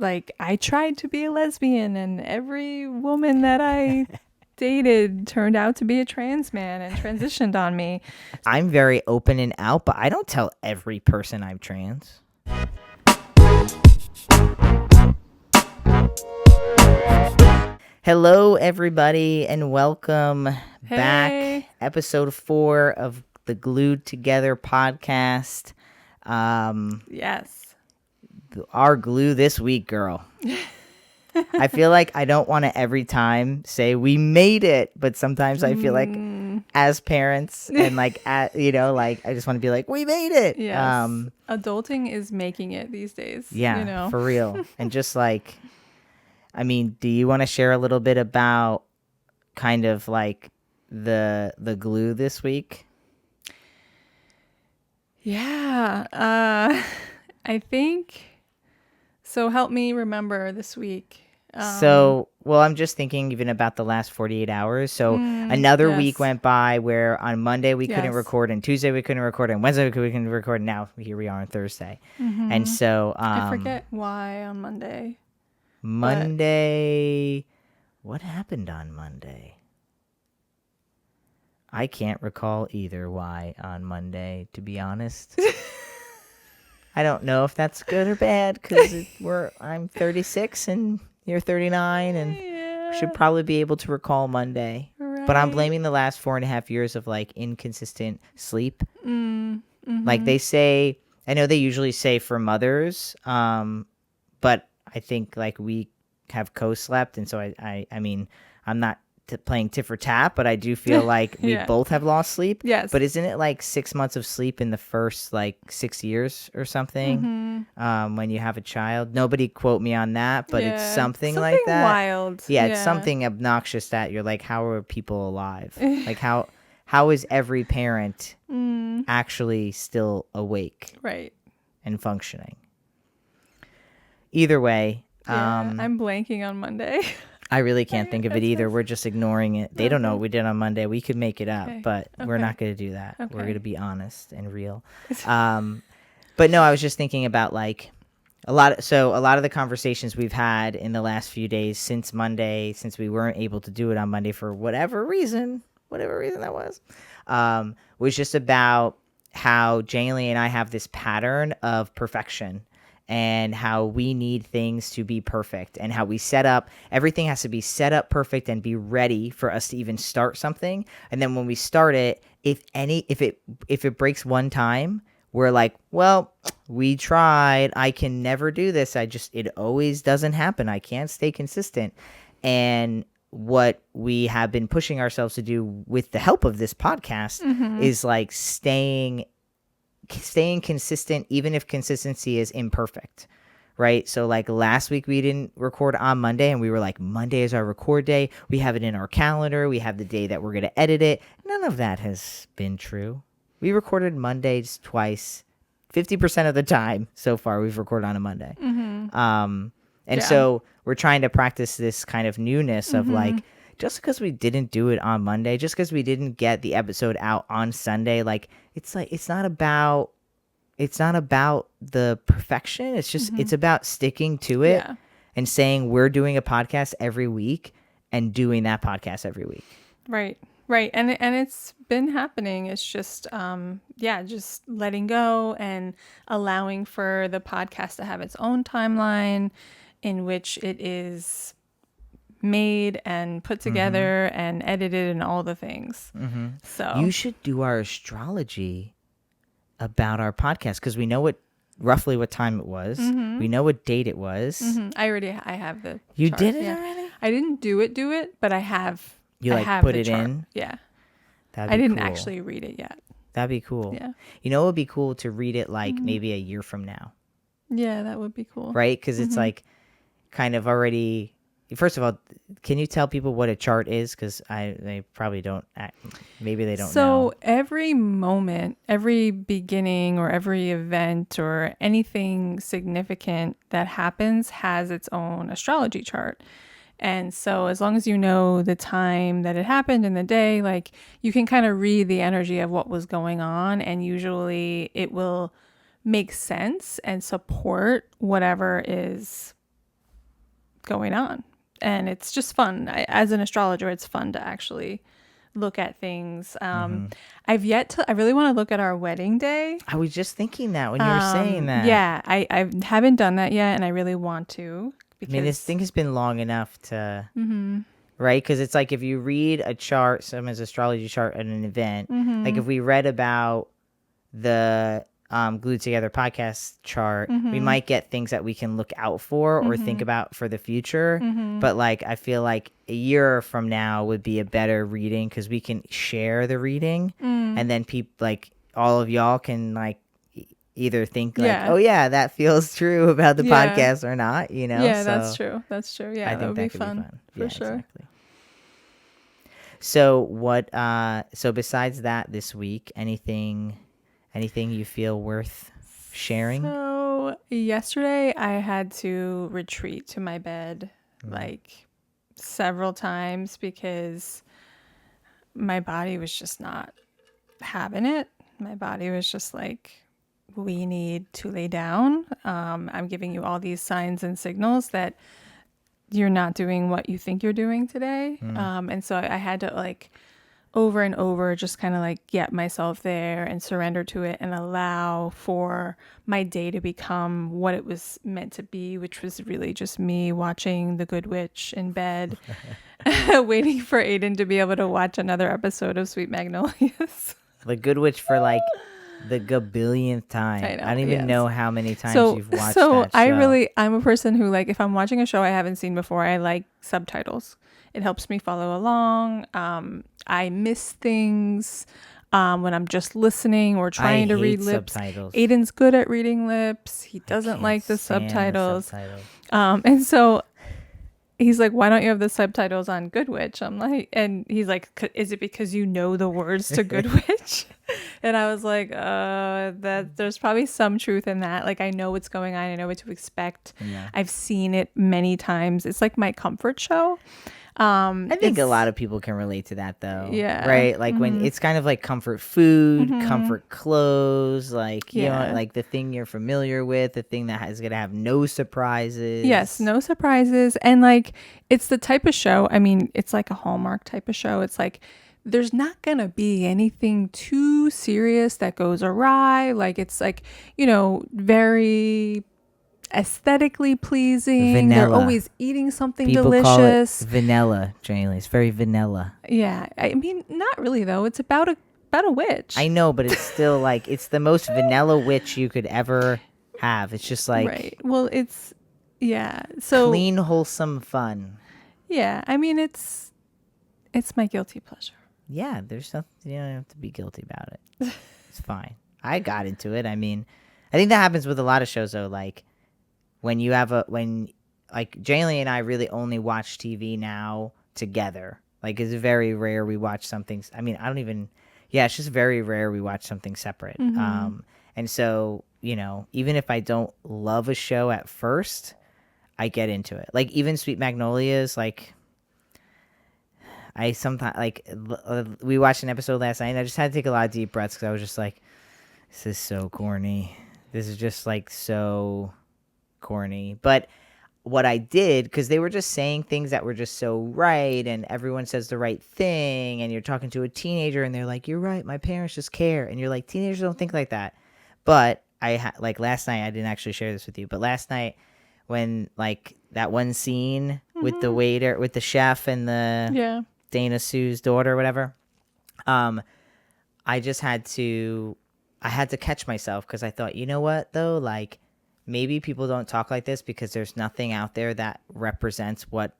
like I tried to be a lesbian and every woman that I dated turned out to be a trans man and transitioned on me. I'm very open and out, but I don't tell every person I'm trans. Hello, everybody, and welcome back. Episode 4 of the Glued Together podcast. Yes. Our glue this week, girl. I feel like I don't want to every time say we made it, but sometimes I feel like as parents and like, I just want to be like, we made it. Yes. Adulting is making it these days. Yeah, for real. And just like, I mean, do you want to share a little bit about kind of like the glue this week? Yeah. I think so. Help me remember this week. I'm just thinking even about the last 48 hours. So another week went by where on Monday we couldn't record, and Tuesday we couldn't record, and Wednesday we couldn't record. And now here we are on Thursday. Mm-hmm. And so I forget why on Monday. What happened on Monday? I can't recall either why on Monday, to be honest. I don't know if that's good or bad because I'm 36 and you're 39 and should probably be able to recall Monday. Right. But I'm blaming the last 4.5 years of like inconsistent sleep. Mm-hmm. Like they say, I know they usually say for mothers, but I think like we have co-slept, and so I mean, I'm not playing tit for tat, but I do feel like we both have lost sleep. Yes. But isn't it like 6 months of sleep in the first like 6 years or something? Mm-hmm. When you have a child, nobody quote me on that, but it's something like that. Wild. Yeah, it's something obnoxious that you're like, how are people alive? Like how is every parent actually still awake, right, and functioning? Either way, I'm blanking on Monday. I really can't think of it either. We're just ignoring it. They don't know what we did on Monday. We could make it up, but we're not going to do that. Okay. We're going to be honest and real. But no, I was just thinking about like a lot of the conversations we've had in the last few days since Monday, since we weren't able to do it on Monday for whatever reason that was just about how Jaylee and I have this pattern of perfection. And how we need things to be perfect, and how we set up, everything has to be set up perfect and be ready for us to even start something. And then when we start it, if it breaks one time, we're like, well, we tried. I can never do this. It always doesn't happen. I can't stay consistent. And what we have been pushing ourselves to do with the help of this podcast is like staying consistent, even if consistency is imperfect, right? So like last week we didn't record on Monday, and we were like, Monday is our record day. We have it in our calendar. We have the day that we're going to edit it. None of that has been true. We recorded Mondays twice, 50% of the time so far we've recorded on a Monday. So we're trying to practice this kind of newness of like, just because we didn't do it on Monday, just because we didn't get the episode out on Sunday, it's not about the perfection. It's just it's about sticking to it and saying we're doing a podcast every week and doing that podcast every week. Right. And it's been happening. It's just just letting go and allowing for the podcast to have its own timeline in which it is made and put together and edited and all the things. So you should do our astrology about our podcast, because we know roughly what time it was. We know what date it was. I have the you chart. did it already? I didn't do it, but I have. You have put the it chart. in? Yeah. I didn't actually read it yet. That'd be cool. Yeah. You know, it would be cool to read it maybe a year from now. Yeah, that would be cool. Right? Because it's like kind of already. First of all, can you tell people what a chart is? Because they probably don't. Maybe they don't know. So every moment, every beginning, or every event, or anything significant that happens has its own astrology chart. And so as long as you know the time that it happened in the day, like you can kind of read the energy of what was going on, and usually it will make sense and support whatever is going on. And it's just fun. As an astrologer, it's fun to actually look at things. I really want to look at our wedding day. I was just thinking that when you were saying that. Yeah, I haven't done that yet, and I really want to. Because, I mean, this thing has been long enough to, right? Because it's like if you read a chart, someone's astrology chart at an event, like if we read about the Glued Together podcast chart, we might get things that we can look out for or think about for the future. But like, I feel like a year from now would be a better reading because we can share the reading, and then people like all of y'all can like either think like, oh yeah, that feels true about the podcast or not, you know? Yeah, so that's true. Yeah, I that think would that be could fun, be fun. for sure. Exactly. So what, so besides that this week, anything you feel worth sharing? So yesterday I had to retreat to my bed like several times because my body was just not having it. My body was just like, we need to lay down. I'm giving you all these signs and signals that you're not doing what you think you're doing today. And so I had to like over and over just kind of like get myself there and surrender to it and allow for my day to become what it was meant to be, which was really just me watching The Good Witch in bed, waiting for Aiden to be able to watch another episode of Sweet Magnolias. The Good Witch for like the gabillionth time. I don't even know how many times you've watched that show. I'm a person who, like, if I'm watching a show I haven't seen before, I like subtitles. It helps me follow along. I miss things when I'm just listening or trying to read lips. Subtitles. Aiden's good at reading lips. He doesn't like the subtitles. And so he's like, why don't you have the subtitles on Good Witch? I'm like, and he's like, is it because you know the words to Good Witch? And I was like, that there's probably some truth in that. Like, I know what's going on. I know what to expect. Yeah. I've seen it many times. It's like my comfort show. I think a lot of people can relate to that though. Yeah. Right? Like when it's kind of like comfort food, comfort clothes, like, you know, like the thing you're familiar with, the thing that is going to have no surprises. Yes, no surprises. And like, it's the type of show, I mean, it's like a Hallmark type of show. It's like, there's not going to be anything too serious that goes awry. Like, it's like, you know, very aesthetically pleasing. Vanilla. They're always eating something People delicious. Call it vanilla, Jaylee. It's very vanilla. Yeah. I mean, not really though. It's about a witch. I know, but it's still like, it's the most vanilla witch you could ever have. It's just like, right. Well, it's, yeah. So clean, wholesome fun. Yeah. I mean, it's my guilty pleasure. Yeah. There's nothing, you don't have to be guilty about it. It's fine. I got into it. I mean, I think that happens with a lot of shows though. Like, when like Jaylee and I really only watch TV now together. Like, it's very rare we watch something. I mean, it's just very rare we watch something separate. And so, you know, even if I don't love a show at first, I get into it. Like, even Sweet Magnolias, like, I sometimes, like, we watched an episode last night and I just had to take a lot of deep breaths because I was just like, this is so corny. This is just like so corny. But what I did, because they were just saying things that were just so right, and everyone says the right thing, and you're talking to a teenager and they're like, you're right, my parents just care, and you're like, teenagers don't think like that. But like last night, I didn't actually share this with you, but last night when like that one scene with the waiter, with the chef and the Dana Sue's daughter or whatever, I had to catch myself because I thought, you know what though, like, maybe people don't talk like this because there's nothing out there that represents what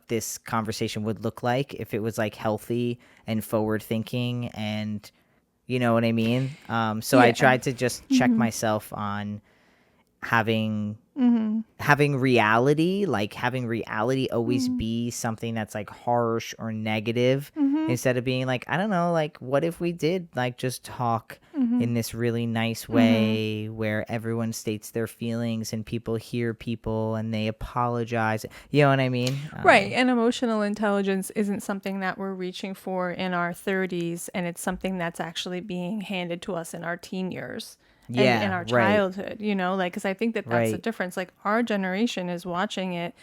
this conversation would look like if it was like healthy and forward thinking, and you know what I mean? So I tried to just check myself on having reality, like having reality always be something that's like harsh or negative, instead of being like, I don't know, like what if we did like just talk in this really nice way where everyone states their feelings and people hear people and they apologize, you know what I mean? Right. And emotional intelligence isn't something that we're reaching for in our 30s, and it's something that's actually being handed to us in our teen years. and Yeah, in our right, childhood, you know, like, because I think that that's the right. difference. Like, our generation is watching it,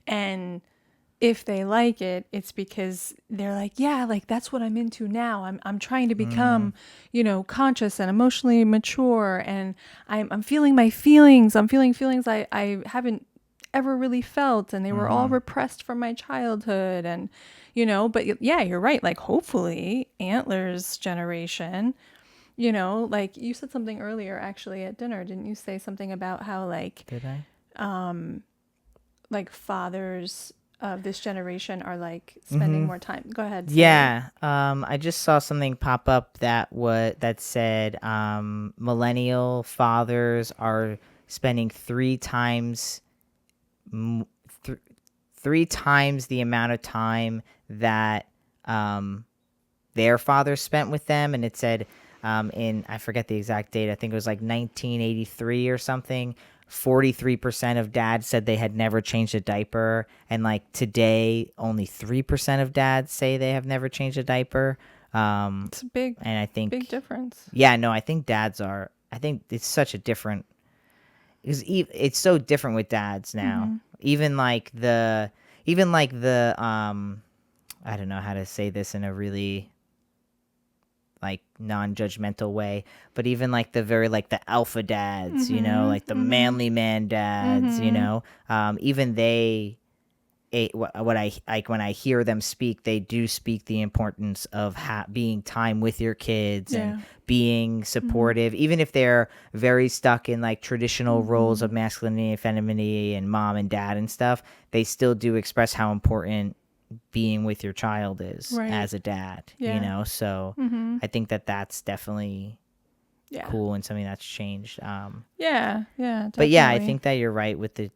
and if they like it, it's because they're like, yeah, like that's what I'm into now. I'm trying to Mm, become, you know, conscious and emotionally mature, and I'm feeling my feelings. I'm feeling feelings I haven't ever really felt, and they were all mm-hmm. repressed from my childhood, and you know, but yeah, you're right. Like, hopefully Antler's generation, you know, like you said something earlier actually at dinner, didn't you say something about how Did I? like fathers of this generation are like spending Mm-hmm. more time. Go ahead, say. Yeah. I just saw something pop up that said millennial fathers are spending m- th- 3 times the amount of time that um their father spent with them, and it said in I forget the exact date. I think it was like 1983 or something. 43% of dads said they had never changed a diaper, and like today, only 3% of dads say they have never changed a diaper. It's a big, And I big think, difference. yeah, no, I think dads are. I think it's such a different. It's so different with dads now. Mm-hmm. Even like the. I don't know how to say this in a really like non-judgmental way, but even like the very like the alpha dads, Mm-hmm. like the Mm-hmm. manly man dads, Mm-hmm. even they what I like when I hear them speak, they do speak the importance of being time with your kids and Yeah. being Mm-hmm. supportive, even if they're very stuck in like traditional roles Mm-hmm. of masculinity and femininity and mom and dad and stuff. They still do express how important being with your child is Right. as a dad, Yeah. so Mm-hmm. I think that that's definitely Yeah. cool and something that's changed. Yeah. Yeah. But yeah, I Definitely. think that you're right with the,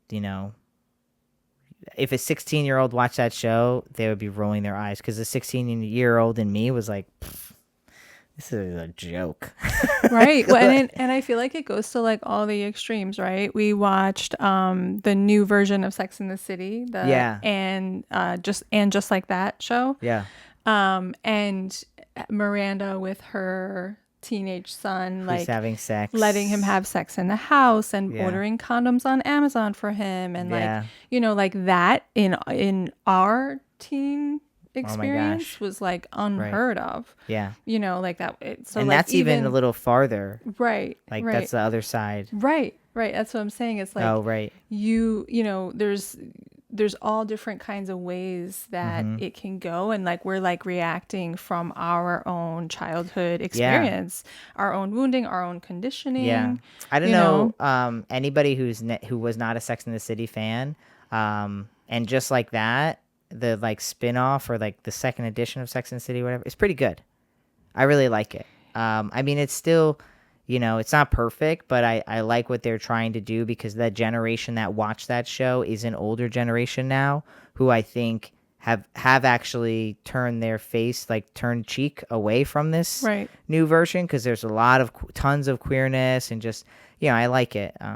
if a 16-year-old watched that show, they would be rolling their eyes because the 16-year-old in me was like, this is a joke. Right. Well, and I feel like it goes to like all the extremes, right? We watched the new version of Sex in the City, the Yeah, and just like that show. yeah. And Miranda with her teenage son, Who's like having letting him sex? have sex in the house and Yeah, ordering condoms on Amazon for him, and like, yeah. you know, like that in our teen Oh my experience gosh. was like Right. unheard of. Yeah. You know, like that. So And like that's even a even little farther. right, Like right, that's the other side. right, right. That's what I'm saying. It's like Oh, right. you know, there's all different kinds of ways that Mm-hmm. it can go, and like we're like reacting from our own childhood Yeah. experience, our own wounding, our own Yeah. conditioning, I don't you know. know anybody who was not a Sex in the City fan, and just like that, the like spin-off or like the second edition of Sex in the City, whatever, it's pretty good. I really like it. I mean, it's still, it's not perfect, but I like what they're trying to do because that generation that watched that show is an older generation now who I think have actually turned their face, like turned cheek away from this Right. new version because there's a lot of tons of queerness and just, I like it. So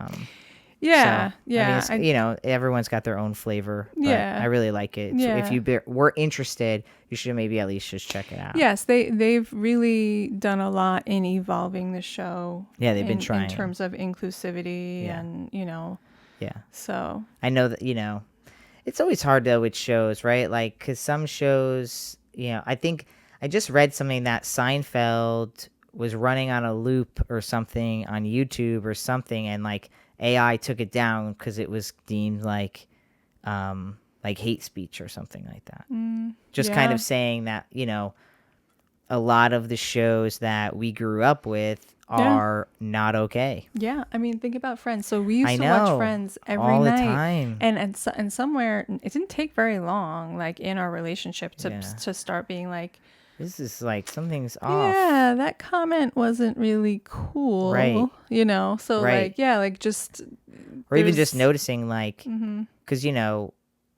Yeah, I mean, yeah, it's everyone's got their own flavor, but I yeah, really like it. So if yeah. you were interested, you should maybe at least just check it out. Yes, they've really done a lot in evolving the show Yeah, they've been in trying. terms of inclusivity, Yeah, and you know, yeah. so I know that it's always hard though with shows, right? Like, cause some shows, I think I just read something that Seinfeld was running on a loop or something on YouTube or something, and like AI took it down because it was deemed like hate speech or something like that. Just kind yeah, of saying that a lot of the shows that we grew up with yeah. are not okay. Yeah, I mean, think about Friends. So we I used to watch know, Friends every all the night, time. and somewhere it didn't take very long, like in our relationship, to Yeah. start being like, This is like something's off. yeah, that comment wasn't really Right. cool, you know. So Right. like, yeah, like just Or even just there's, noticing like cuz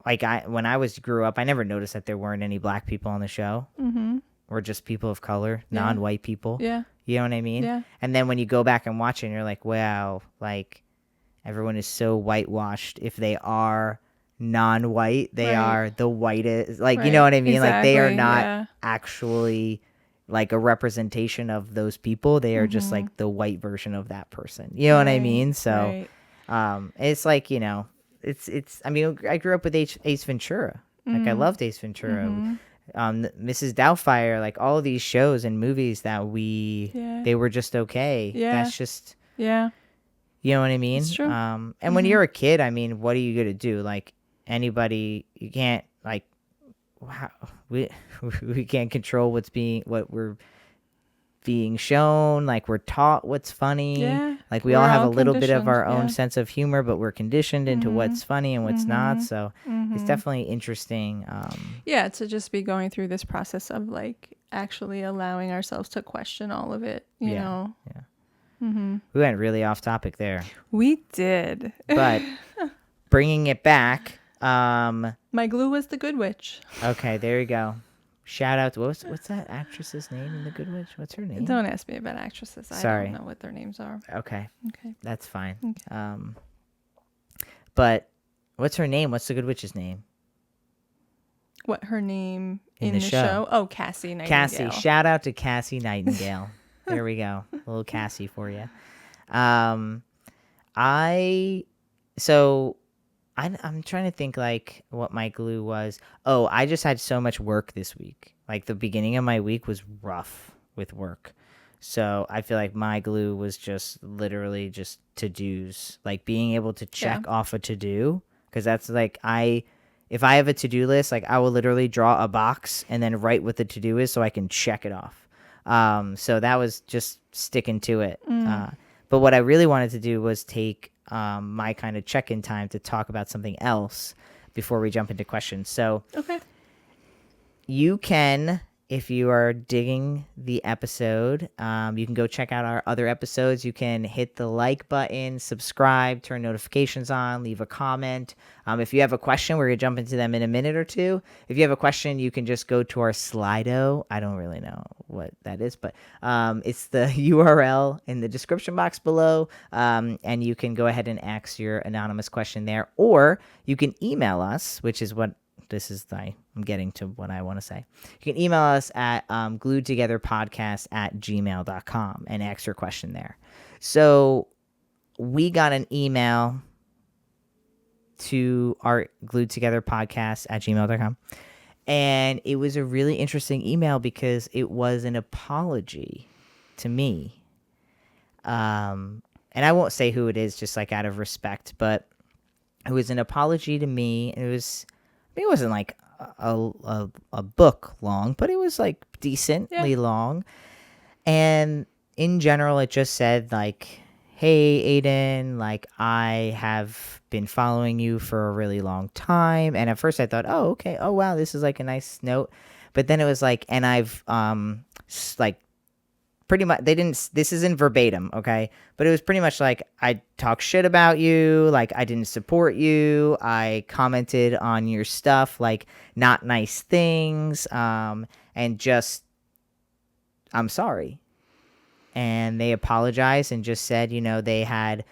like when I grew up, I never noticed that there weren't any black people on the show or just people of color, yeah, non-white people. yeah, You know what I mean? yeah, And then when you go back and watch it and you're like, "Wow, like everyone is so whitewashed. If they are non-white, they right, are the whitest." Like, you know right, what I mean? Like they are exactly, not yeah, actually like a representation of those people. They are just like the white version of that person. You know what I mean? So it's like, you know, it's I mean, I grew up with Ace Ventura. Like I loved Ace Ventura. Mrs. Doubtfire, like all of these shows and movies that they were just okay. That's just you know what I mean? It's true. And when you're a kid, I mean, what are you gonna do? Like anybody, you can't like we we can't control what we're being shown. Like we're taught what's funny. Like we all have a little bit of our own sense of humor, but we're conditioned into what's funny and what's not. So it's definitely interesting. To just be going through this process of like actually allowing ourselves to question all of it, you know. We went really off topic there. We did. But bringing it back. My glue was the Good Witch. Okay, there you go. Shout out to what's that actress's name in The Good Witch? What's her name? Don't ask me about actresses. Sorry. I don't know what their names are. Okay. That's fine. Okay. But what's her name? What's the Good Witch's name? What her name in the show? Oh, Cassie Nightingale. Cassie. Shout out to Cassie Nightingale. There we go. A little Cassie for you. I'm trying to think like what my glue was. Oh, I just had so much work this week. Like the beginning of my week was rough with work. So I feel like my glue was just literally just to-dos, like being able to check off a to-do. Because that's like if I have a to-do list, like I will literally draw a box and then write what the to-do is so I can check it off. So that was just sticking to it. But what I really wanted to do was take my kind of check-in time to talk about something else before we jump into questions. So you can, if you are digging the episode, you can go check out our other episodes. You can hit the like button, subscribe, turn notifications on, leave a comment. If you have a question, we're going to jump into them in a minute or two. If you have a question, you can just go to our Slido. I don't really know what that is, but it's the URL in the description box below, and you can go ahead and ask your anonymous question there, or you can email us, which is what I'm getting to what I want to say. You can email us at gluedtogetherpodcast@gmail.com and ask your question there. So we got an email to our gluedtogetherpodcast@gmail.com, and it was a really interesting email because it was an apology to me. And I won't say who it is, just like out of respect, but it was an apology to me. It wasn't like a book long, but it was like decently long. And in general, it just said like, hey, Aiden, like I have been following you for a really long time. And at first I thought, oh, okay. Oh, wow. This is like a nice note. But then it was like, and I've like pretty much, this isn't verbatim, okay? But it was pretty much like, I talk shit about you, like I didn't support you, I commented on your stuff, like not nice things, and just, I'm sorry. And they apologized and just said, you know, they had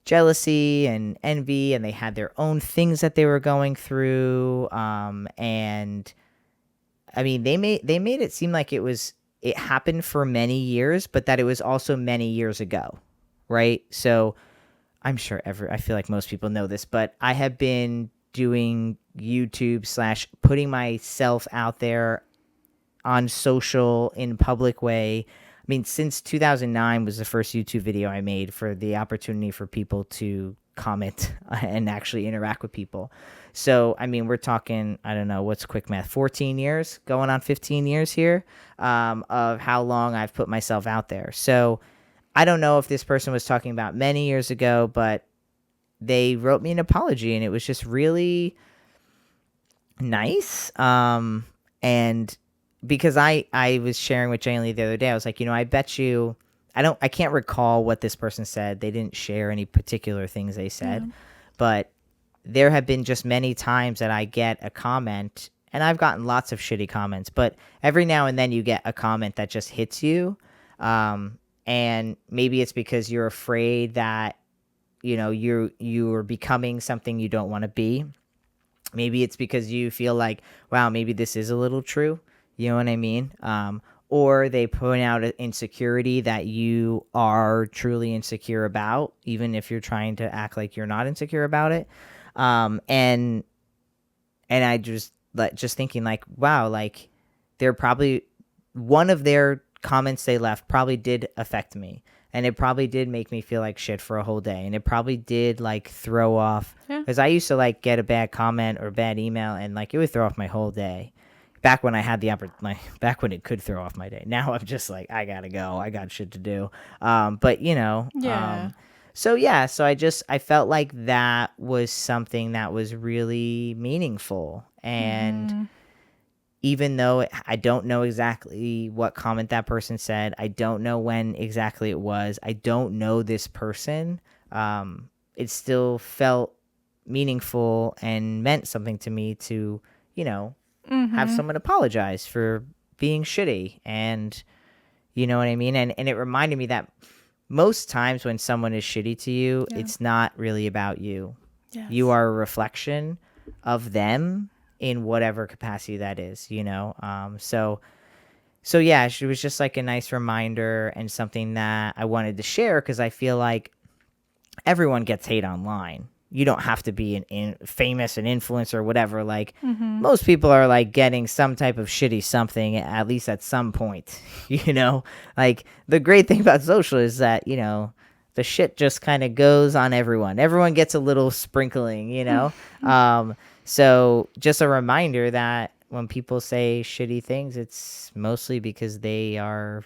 jealousy and envy, and they had their own things that they were going through, and I mean, they made it seem like it happened for many years, but that it was also many years ago, right? So I'm sure I feel like most people know this, but I have been doing YouTube / putting myself out there on social in public way. I mean, since 2009 was the first YouTube video I made for the opportunity for people to comment and actually interact with people. So, I mean, we're talking, I don't know, what's quick math, 14 years, going on 15 years here, of how long I've put myself out there. So I don't know if this person was talking about many years ago, but they wrote me an apology, and it was just really nice. And because I was sharing with Jane Lee the other day, I was like, you know, I bet you, I can't recall what this person said. They didn't share any particular things they said, but there have been just many times that I get a comment, and I've gotten lots of shitty comments, but every now and then you get a comment that just hits you. And maybe it's because you're afraid that, you know, you're becoming something you don't want to be. Maybe it's because you feel like, wow, maybe this is a little true. You know what I mean? or they point out an insecurity that you are truly insecure about, even if you're trying to act like you're not insecure about it. And I just thinking like, wow, like they're probably, one of their comments they left probably did affect me. And it probably did make me feel like shit for a whole day. And it probably did like throw off, because I used to like get a bad comment or bad email and like it would throw off my whole day. Back when I had back when it could throw off my day. Now I'm just like, I gotta go. I got shit to do. But you know, so I felt like that was something that was really meaningful. And even though I don't know exactly what comment that person said, I don't know when exactly it was, I don't know this person, it still felt meaningful and meant something to me to, you know, have someone apologize for being shitty. And you know what I mean? And it reminded me that most times when someone is shitty to you, it's not really about you. Yes. You are a reflection of them in whatever capacity that is, you know? So yeah, it was just like a nice reminder and something that I wanted to share, because I feel like everyone gets hate online. You don't have to be famous, an influencer, or whatever. Like most people are like getting some type of shitty something, at least at some point, you know? Like the great thing about social is that, you know, the shit just kind of goes on everyone. Everyone gets a little sprinkling, you know? So just a reminder that when people say shitty things, it's mostly because they are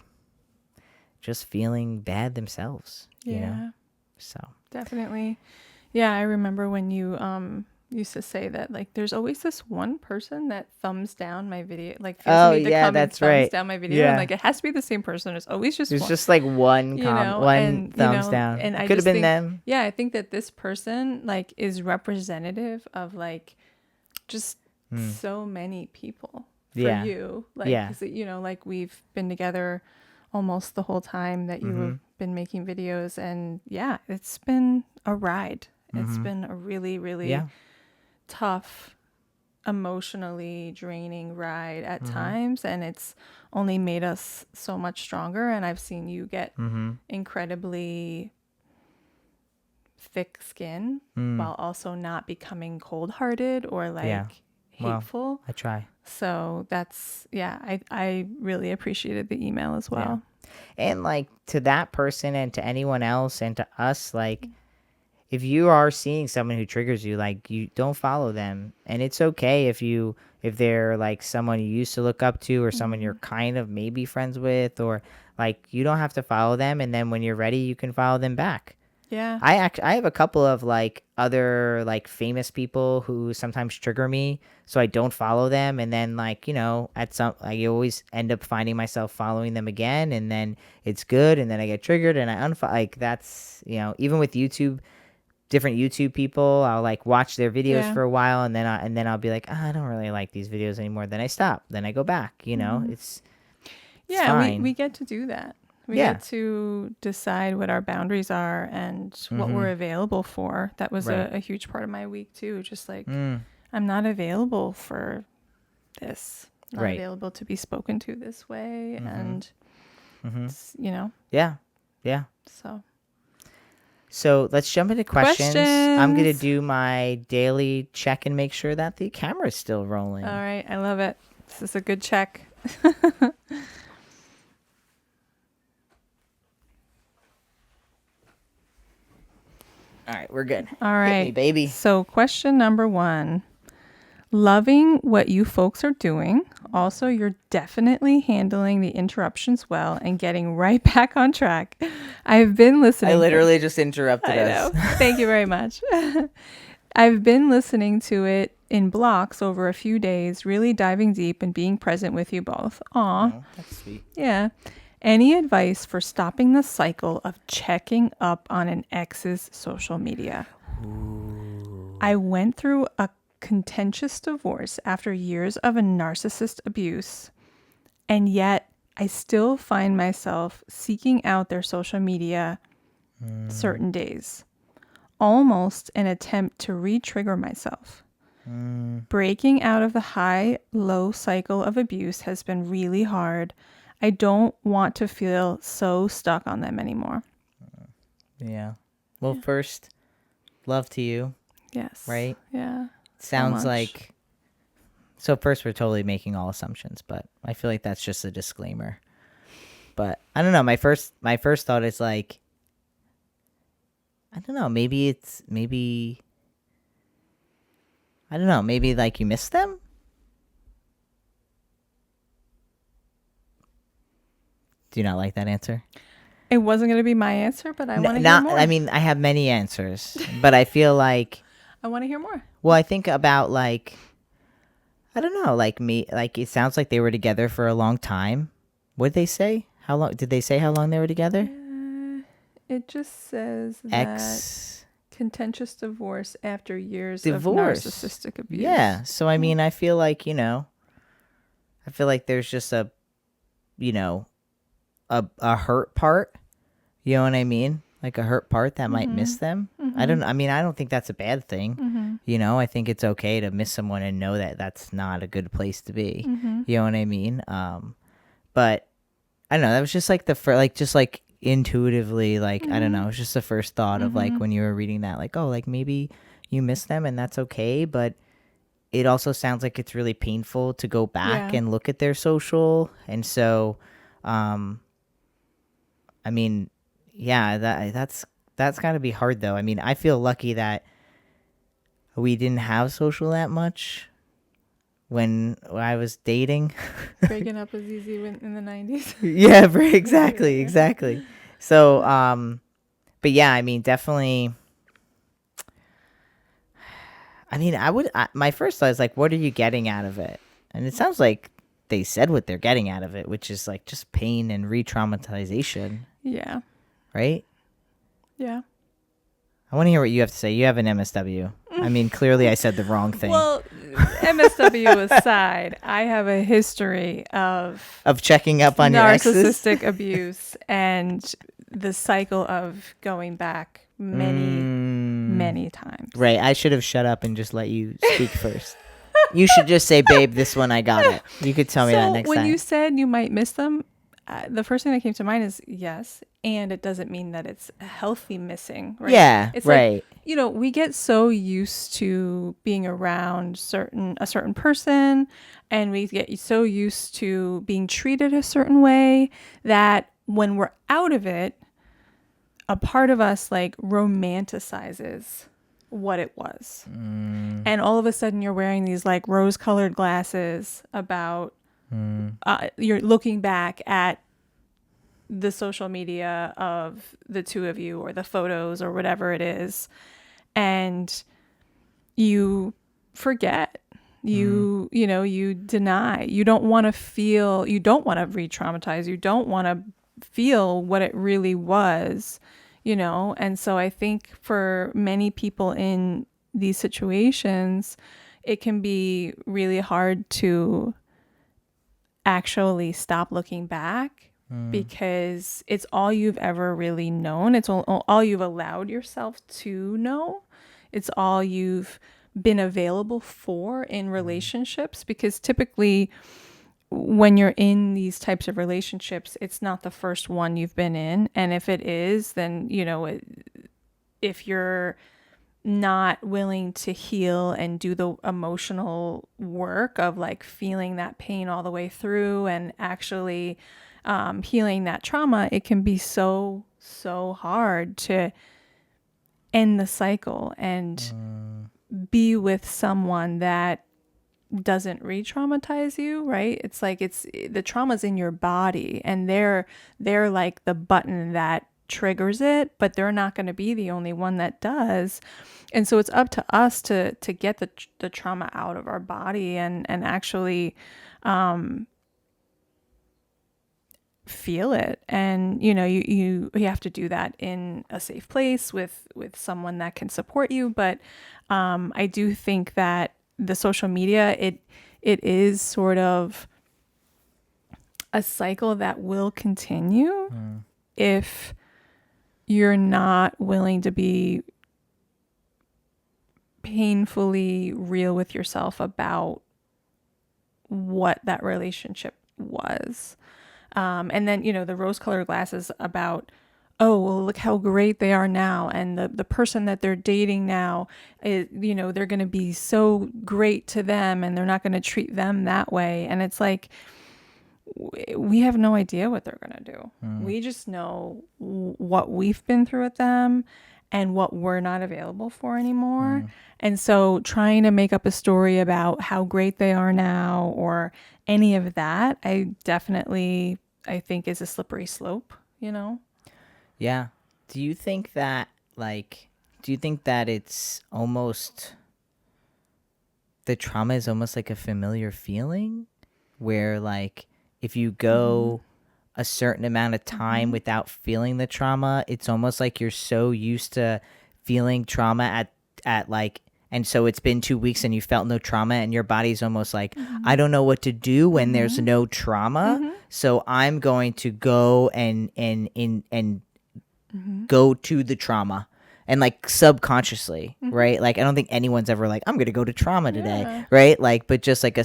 just feeling bad themselves, you know? So definitely. Yeah, I remember when you used to say that, like, there's always this one person that thumbs down my video, like feels me to come and thumbs down my video, and like it has to be the same person. There's always just there's just like one thumbs down. And it could have been them. Yeah, I think that this person like is representative of like just so many people for you. Like, 'cause, you know, like we've been together almost the whole time that you've been making videos, and yeah, it's been a ride. It's been a really, really tough, emotionally draining ride at times, and it's only made us so much stronger. And I've seen you get incredibly thick skin while also not becoming cold-hearted or like hateful. Well, I try. So that's, I really appreciated the email as well. And like to that person and to anyone else and to us, like if you are seeing someone who triggers you, like you don't follow them. And it's okay if they're like someone you used to look up to or someone you're kind of maybe friends with, or like you don't have to follow them. And then when you're ready, you can follow them back. Yeah. I have a couple of like other like famous people who sometimes trigger me, so I don't follow them. And then like, you know, I always end up finding myself following them again, and then it's good, and then I get triggered and I unfollow. Like that's, you know, even with YouTube, different YouTube people, I'll like watch their videos for a while, and then I'll be like, I don't really like these videos anymore. Then I stop. Then I go back. You know, it's fine. We get to do that. We get to decide what our boundaries are and what we're available for. That was a huge part of my week too. Just like, I'm not available for this. Not available to be spoken to this way. And, you know. Yeah. Yeah. So let's jump into questions. I'm going to do my daily check and make sure that the camera is still rolling. All right. I love it. This is a good check. All right, we're good. All right, hit me, baby. So question number 1, loving what you folks are doing. Also, you're definitely handling the interruptions well and getting right back on track. I've been listening. I literally just interrupted us. I know. Thank you very much. I've been listening to it in blocks over a few days, really diving deep and being present with you both. Aw. Oh, that's sweet. Yeah. Any advice for stopping the cycle of checking up on an ex's social media? Ooh. I went through a contentious divorce after years of a narcissist abuse, and yet I still find myself seeking out their social media certain days, almost an attempt to re-trigger myself. Breaking out of the high-low cycle of abuse has been really hard. I don't want to feel so stuck on them anymore. Yeah. Well, first, love to you. Yes. Right? Yeah. Sounds like... So first, we're totally making all assumptions, but I feel like that's just a disclaimer. But I don't know. My first thought is like, I don't know. Maybe I don't know. Maybe like you miss them. Do you not like that answer? It wasn't going to be my answer, but I want to hear more. I mean, I have many answers, but I feel like I want to hear more. Well, I think about like, I don't know, like it sounds like they were together for a long time. What did they say? How long did they say how long they were together? It just says that contentious divorce after years of narcissistic abuse. Yeah. So I mean, I feel like, there's just a hurt part. You know what I mean? Like a hurt part that might miss them. I don't think that's a bad thing. I think it's okay to miss someone and know that that's not a good place to be. You know what I mean? But I don't know. That was just like just like intuitively, like, I don't know. It was just the first thought of like when you were reading that, like, oh, like maybe you miss them and that's okay. But it also sounds like it's really painful to go back and look at their social. And so, I mean, yeah, that's got to be hard though. I mean, I feel lucky that we didn't have social that much when I was dating. Breaking up was easy in the 90s. Yeah, exactly. So, but yeah, I mean, definitely. I mean, my first thought is like, what are you getting out of it? And it sounds like they said what they're getting out of it, which is like just pain and re-traumatization. Yeah. Right? Yeah. I want to hear what you have to say. You have an MSW. I mean, clearly I said the wrong thing. Well, MSW aside, I have a history of checking up on your exes? Narcissistic abuse and the cycle of going back many times. Right. I should have shut up and just let you speak first. You should just say, babe, this one I got it. You could tell me that next time. When you said you might miss them, the first thing that came to mind is yes, and it doesn't mean that it's a healthy missing, right? Yeah, it's right. Like, we get so used to being around a certain person, and we get so used to being treated a certain way that when we're out of it, a part of us like romanticizes what it was. And all of a sudden you're wearing these like rose-colored glasses about you're looking back at the social media of the two of you or the photos or whatever it is, and you forget, you deny, you don't want to re-traumatize, you don't want to feel what it really was, and so I think for many people in these situations, it can be really hard to actually stop looking back because it's all you've ever really known. It's all you've allowed yourself to know. It's all you've been available for in relationships, because typically when you're in these types of relationships, it's not the first one you've been in. And if it is, then, if you're not willing to heal and do the emotional work of like feeling that pain all the way through and actually healing that trauma, it can be so hard to end the cycle and be with someone that doesn't re-traumatize you, right? It's like the trauma's in your body, and they're like the button that triggers it, but they're not going to be the only one that does. And so it's up to us to get the trauma out of our body and actually feel it. And you have to do that in a safe place with someone that can support you. But I do think that the social media, it is sort of a cycle that will continue if you're not willing to be painfully real with yourself about what that relationship was. And then, the rose-colored glasses about, oh, well, look how great they are now. And the person that they're dating now, is, they're going to be so great to them and they're not going to treat them that way. And it's like, we have no idea what they're going to do. We just know what we've been through with them and what we're not available for anymore. And so trying to make up a story about how great they are now or any of that, I think is a slippery slope, Yeah. Do you think that it's almost, the trauma is almost like a familiar feeling where like if you go a certain amount of time without feeling the trauma, it's almost like you're so used to feeling trauma at like, and so it's been 2 weeks and you felt no trauma and your body's almost like, I don't know what to do when there's no trauma. So I'm going to go and go to the trauma. And like subconsciously, right? Like I don't think anyone's ever like, I'm gonna go to trauma today, right? Like, but just like a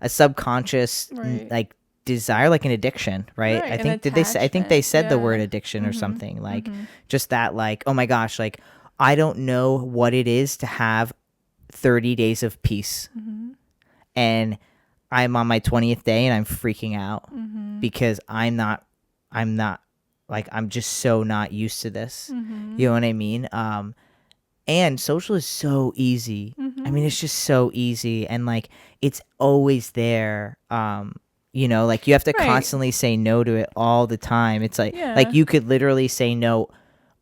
subconscious like desire, like an addiction, right? I think I think they said the word addiction or something, like just that, like, oh my gosh, like I don't know what it is to have 30 days of peace, and I'm on my 20th day and I'm freaking out because I'm not like, I'm just so not used to this. You know what I mean? And social is so easy. I mean, it's just so easy. And like, it's always there. Like you have to constantly say no to it all the time. It's like you could literally say no.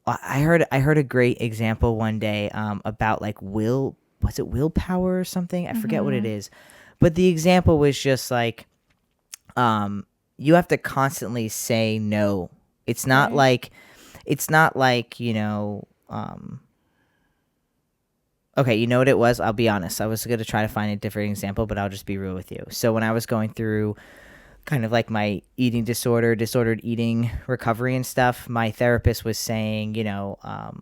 I heard a great example one day, about like was it willpower or something? I forget what it is. But the example was just like, you have to constantly say no. It's not like, okay, you know what it was? I'll be honest. I was going to try to find a different example, but I'll just be real with you. So when I was going through kind of like my eating disordered eating recovery and stuff, my therapist was saying,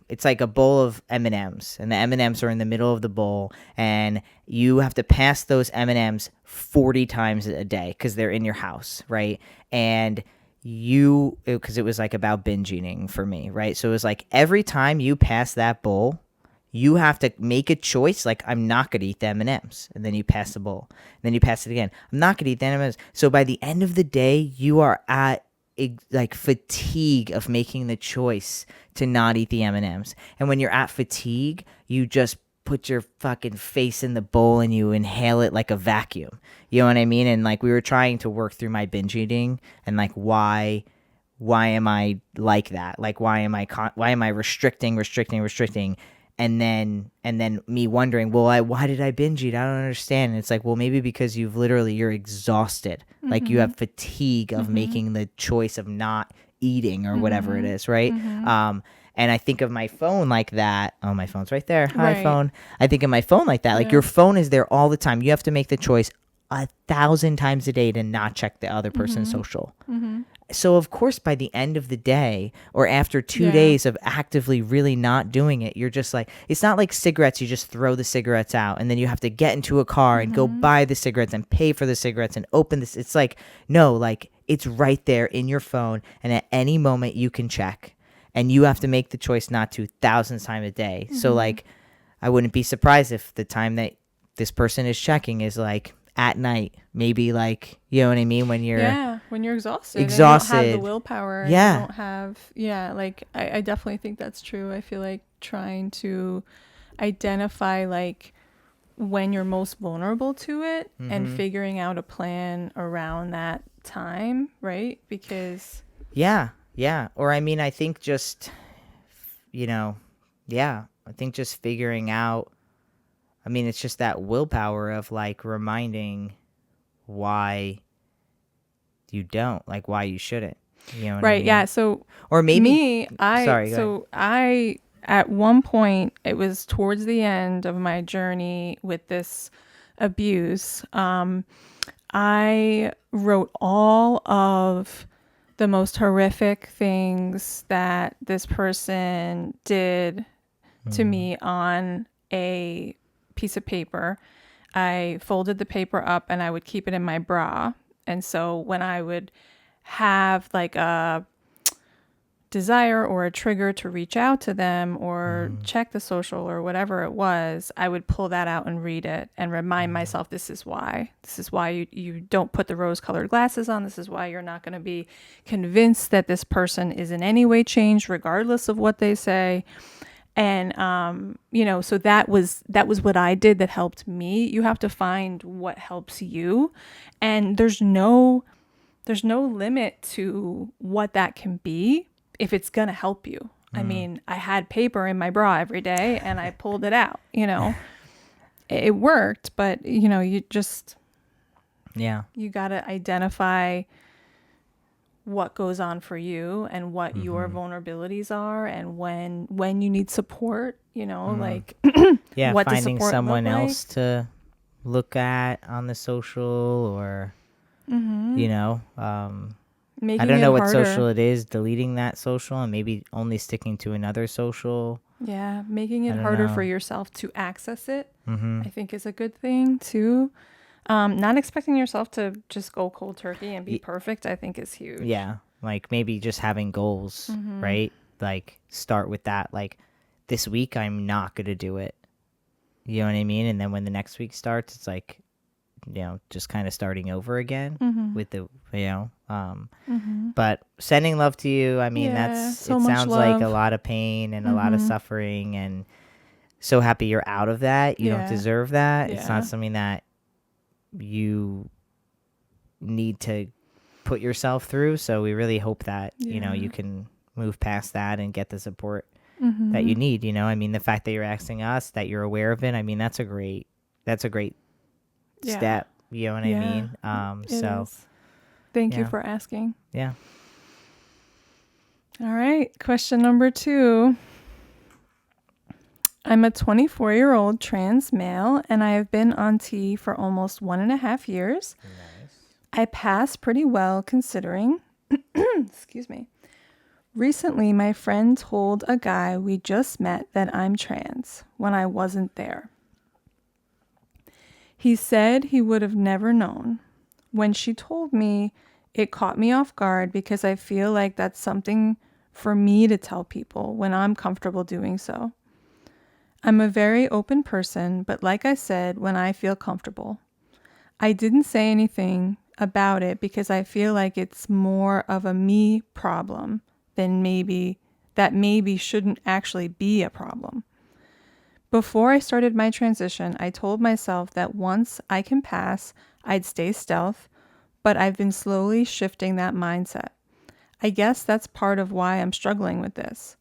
it's like a bowl of M&Ms, and the M&Ms are in the middle of the bowl, and you have to pass those M&Ms 40 times a day because they're in your house, right? And because it was like about binge eating for me, right? So it was like every time you pass that bowl, you have to make a choice, like, I'm not going to eat the M&Ms. And then you pass the bowl. And then you pass it again. I'm not going to eat the M&Ms. So by the end of the day, you are at like fatigue of making the choice to not eat the M&Ms. And when you're at fatigue, you just put your fucking face in the bowl and you inhale it like a vacuum. You know what I mean? And like, we were trying to work through my binge eating and like, why am I like that? Like, why am I restricting? And then me wondering, well, why did I binge eat? I don't understand. And it's like, well, maybe because you're exhausted. Like you have fatigue of making the choice of not eating or whatever it is, right? And I think of my phone like that. Oh, my phone's right there. Hi, phone. I think of my phone like that. Like your phone is there all the time. You have to make the choice 1,000 times a day to not check the other person's social. So, of course, by the end of the day or after 2 days of actively really not doing it, you're just like, it's not like cigarettes. You just throw the cigarettes out and then you have to get into a car and go buy the cigarettes and pay for the cigarettes and open this. It's like, no, like it's right there in your phone. And at any moment you can check, and you have to make the choice not to thousands times a day. So like, I wouldn't be surprised if the time that this person is checking is like at night, maybe, like, you know what I mean? When you're exhausted. And you don't have the willpower. Yeah. You don't have, like, I definitely think that's true. I feel like trying to identify like when you're most vulnerable to it and figuring out a plan around that time, right? Because or I mean, I think just, I think just figuring out, I mean, it's just that willpower of like reminding why you don't, like why you shouldn't, you know what I mean? Yeah. So, or maybe I at one point, it was towards the end of my journey with this abuse, I wrote all of the most horrific things that this person did to me on a piece of paper. I folded the paper up and I would keep it in my bra. And so when I would have like a desire or a trigger to reach out to them or check the social or whatever it was, I would pull that out and read it and remind myself, this is why. This is why you don't put the rose-colored glasses on. This is why you're not going to be convinced that this person is in any way changed, regardless of what they say. And so that was what I did that helped me. You have to find what helps you, and there's no limit to what that can be if it's gonna help you. I mean, I had paper in my bra every day and I pulled it out, it worked, but you just, you gotta identify what goes on for you and what your vulnerabilities are, and when you need support, like what finding someone else to look at on the social, or making I don't know what harder. social it is, deleting that social and maybe only sticking to another social. Yeah, making it harder for yourself to access it, I think is a good thing too. Not expecting yourself to just go cold turkey and be perfect, I think is huge. Yeah, like maybe just having goals, right? Like start with that. Like this week, I'm not going to do it. You know what I mean? And then when the next week starts, it's like, just kind of starting over again with the, but sending love to you. I mean, it sounds like a lot of pain and a lot of suffering, and so happy you're out of that. You don't deserve that. It's not something that you need to put yourself through. So we really hope that, you can move past that and get the support that you need. I mean, the fact that you're asking us, that you're aware of it, I mean, that's a great step. You know what I mean? So thank you for asking. Yeah. All right. Question number 2. I'm a 24-year-old trans male, and I have been on T for almost 1.5 years. Nice. I pass pretty well considering. Excuse me. Recently, my friend told a guy we just met that I'm trans when I wasn't there. He said he would have never known. When she told me, it caught me off guard because I feel like that's something for me to tell people when I'm comfortable doing so. I'm a very open person, but like I said, when I feel comfortable. I didn't say anything about it because I feel like it's more of a me problem than maybe shouldn't actually be a problem. Before I started my transition, I told myself that once I can pass, I'd stay stealth, but I've been slowly shifting that mindset. I guess that's part of why I'm struggling with this.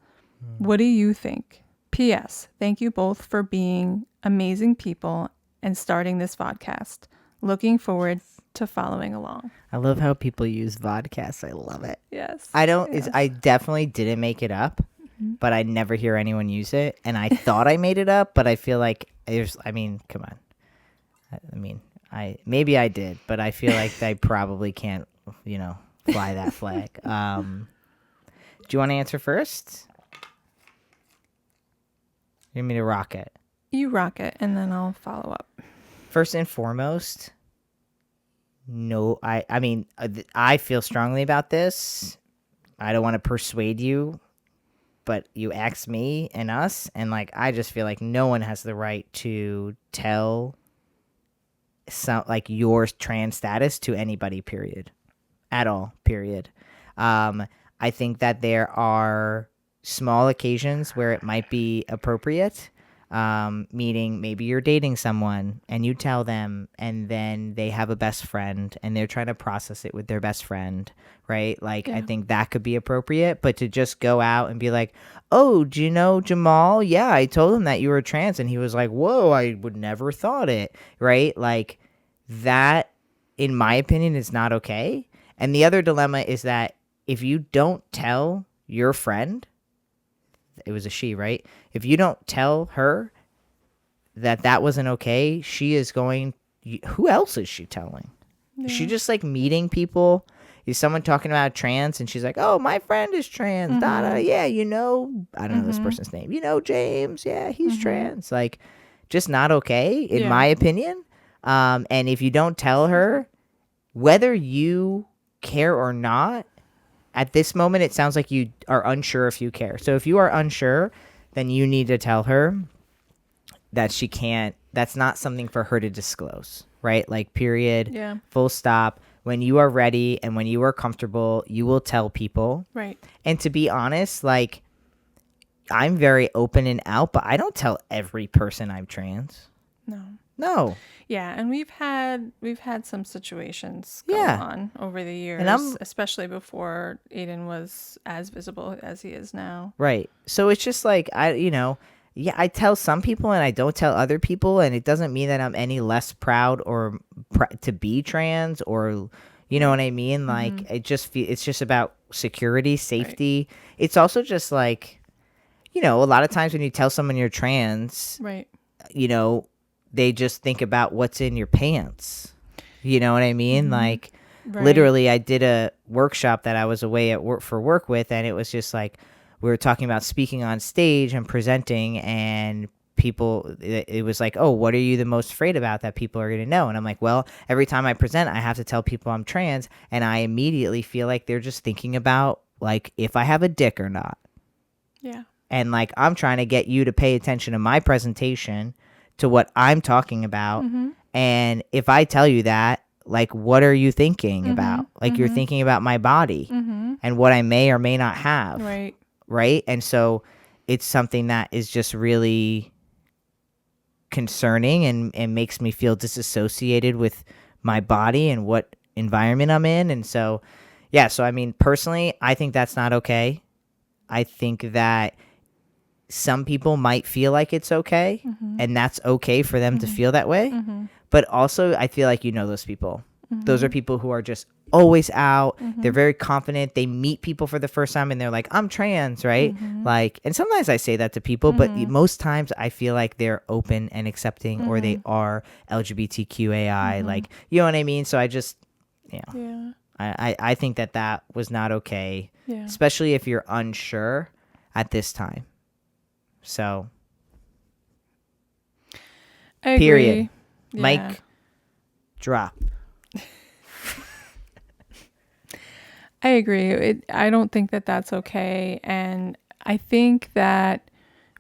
What do you think? P.S. Thank you both for being amazing people and starting this podcast. Looking forward to following along. I love how people use vodcasts. I love it. Yes. I definitely didn't make it up, but I never hear anyone use it. And I thought I made it up, but I feel like come on. Maybe I did, but I feel like I probably can't, fly that flag. Do you want to answer first? You want me to rock it? You rock it, and then I'll follow up. First and foremost, no, I feel strongly about this. I don't want to persuade you, but you asked me and us, and I just feel like no one has the right to tell your trans status to anybody, period. At all, period. I think that there are small occasions where it might be appropriate, meaning maybe you're dating someone and you tell them, and then they have a best friend and they're trying to process it with their best friend, right? I think that could be appropriate, but to just go out and be like, oh, do you know Jamal? Yeah, I told him that you were trans, and he was like, whoa, I would never thought it, right? That, in my opinion, is not okay. And the other dilemma is that if you don't tell your friend, it was a she, right? If you don't tell her that wasn't okay, she is going, who else is she telling? Yeah. Is she just meeting people? Is someone talking about trans and she's like, oh, my friend is trans, yeah, I don't know this person's name, James, yeah, he's trans. Just not okay, in my opinion. And if you don't tell her, whether you care or not, at this moment, it sounds like you are unsure if you care. So if you are unsure, then you need to tell her that she can't, that's not something for her to disclose, right? Like, period, full stop. When you are ready and when you are comfortable, you will tell people. Right. And to be honest, like, I'm very open and out, but I don't tell every person I'm trans. No. Yeah, and we've had some situations go on over the years, and especially before Aiden was as visible as he is now. Right. So it's just like, I tell some people and I don't tell other people, and it doesn't mean that I'm any less proud or to be trans, or you know what I mean? Like, it's just about security, safety. Right. It's also just like, a lot of times when you tell someone you're trans, right, they just think about what's in your pants. You know what I mean? Like, literally, I did a workshop that I was away at work with, and it was just like, we were talking about speaking on stage and presenting, and people, it was like, oh, what are you the most afraid about that people are going to know? And I'm like, well, every time I present, I have to tell people I'm trans, and I immediately feel like they're just thinking about, like, if I have a dick or not. Yeah. And, like, I'm trying to get you to pay attention to my presentation, to what I'm talking about. And if I tell you that, like, what are you thinking about? Like, you're thinking about my body and what I may or may not have. Right. Right. And so it's something that is just really concerning and makes me feel disassociated with my body and what environment I'm in. And so, so I mean, personally, I think that's not okay. I think that some people might feel like it's okay, and that's okay for them to feel that way. But also, I feel like those people. Those are people who are just always out. They're very confident. They meet people for the first time, and they're like, I'm trans, right? Like, and sometimes I say that to people, but most times I feel like they're open and accepting, or they are LGBTQAI, like, you know what I mean? So I just, I think that was not okay, especially if you're unsure at this time. So, I period. Agree. Mic drop. I agree. I don't think that that's okay. And I think that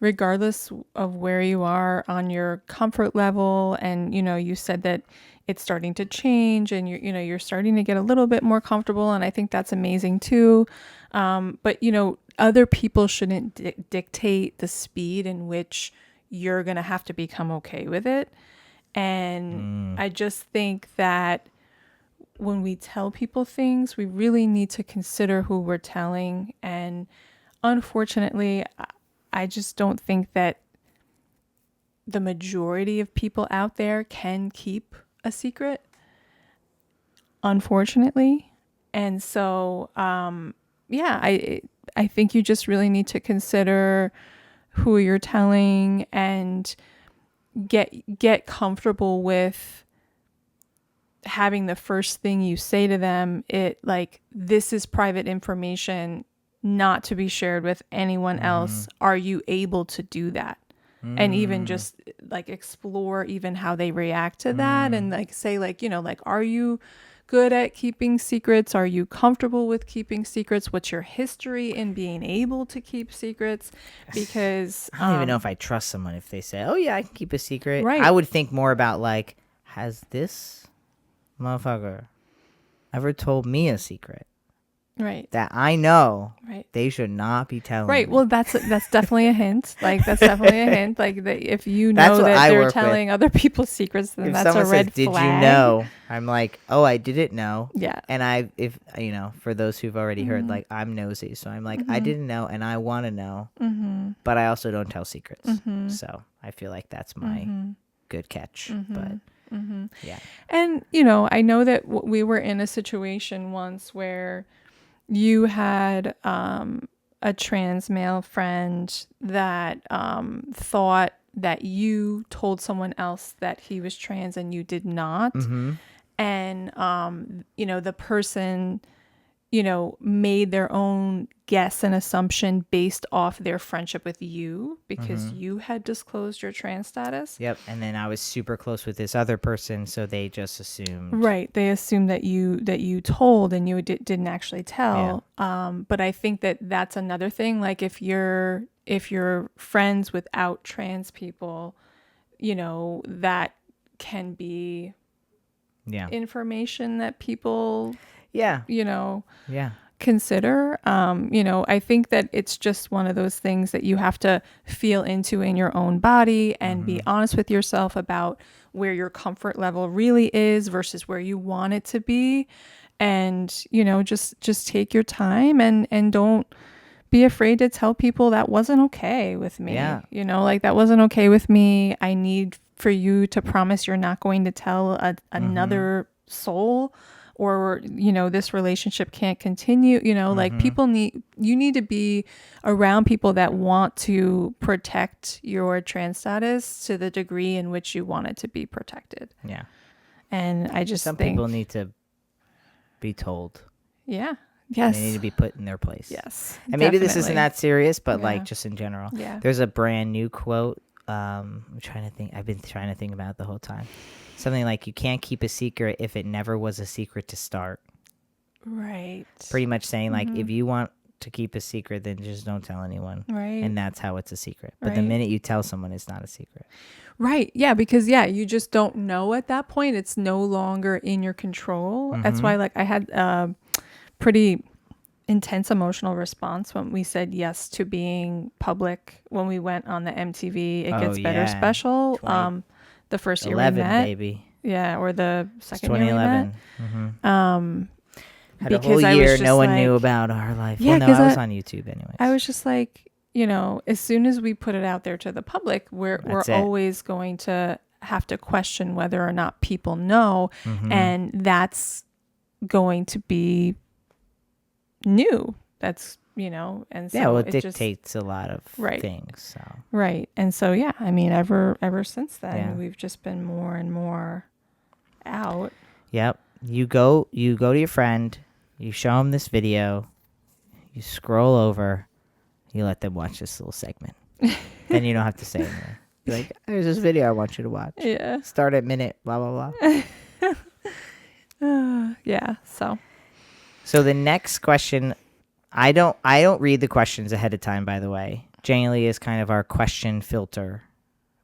regardless of where you are on your comfort level, and, you said that it's starting to change, and you're starting to get a little bit more comfortable. And I think that's amazing too. But, other people shouldn't dictate the speed in which you're going to have to become okay with it. And I just think that when we tell people things, we really need to consider who we're telling. And unfortunately, I just don't think that the majority of people out there can keep a secret, unfortunately. And so, I think you just really need to consider who you're telling, and get comfortable with having the first thing you say to them, this is private information, not to be shared with anyone else. Are you able to do that? And even just like explore even how they react to that, and like say, like, are you good at keeping secrets? Are you comfortable with keeping secrets? What's your history in being able to keep secrets? Because I don't even know if I trust someone if they say, oh yeah, I can keep a secret. Right. I would think more about, like, has this motherfucker ever told me a secret? Right. That I know. Right. They should not be telling Right. me. Well, that's definitely a hint. Like, that's definitely a hint. Like, that if you know that they're telling other people's secrets, then that's a red flag. Did you know? I'm like, oh, I didn't know. Yeah. And for those who've already heard, like, I'm nosy, so I'm like, I didn't know, and I want to know, but I also don't tell secrets. So I feel like that's my good catch. But yeah. And I know that we were in a situation once where you had a trans male friend that thought that you told someone else that he was trans and you did not. And the person made their own guess and assumption based off their friendship with you because you had disclosed your trans status. Yep. And then I was super close with this other person, so they just assumed. Right. They assumed that you told and you didn't actually tell. Yeah. But I think that that's another thing. Like if you're friends without trans people, that can be information that people consider. I think that it's just one of those things that you have to feel into in your own body and be honest with yourself about where your comfort level really is versus where you want it to be. And, just take your time and don't be afraid to tell people that wasn't okay with me. Yeah. That wasn't okay with me. I need for you to promise you're not going to tell another soul, or this relationship can't continue. Like you need to be around people that want to protect your trans status to the degree in which you want it to be protected. Yeah. And I just think people need to be told. Yeah. Yes. They need to be put in their place. Yes. And maybe this isn't that serious, but like just in general. Yeah. There's a brand new quote. I'm trying to think. I've been trying to think about it the whole time. Something like, you can't keep a secret if it never was a secret to start. Right. Pretty much saying like, if you want to keep a secret, then just don't tell anyone. Right. And that's how it's a secret. But the minute you tell someone, it's not a secret. Right. Yeah. Because you just don't know at that point. It's no longer in your control. That's why I had a pretty intense emotional response when we said yes to being public when we went on the MTV It Gets Better special. The first year we met, baby. Yeah, or the second year we met. 2011. Had a whole year, no one knew about our life. Yeah, well, no, I was on YouTube anyways. I was just like, as soon as we put it out there to the public, we're always going to have to question whether or not people know, and that's going to be new. That's and so it dictates a lot of things. So and so ever since then we've just been more and more out. Yep. You go to your friend, you show them this video, you scroll over, you let them watch this little segment. Then you don't have to say anything. Be like, there's this video I want you to watch. Yeah. Start at minute blah blah blah. So the next question, I don't read the questions ahead of time, by the way. Janie is kind of our question filter,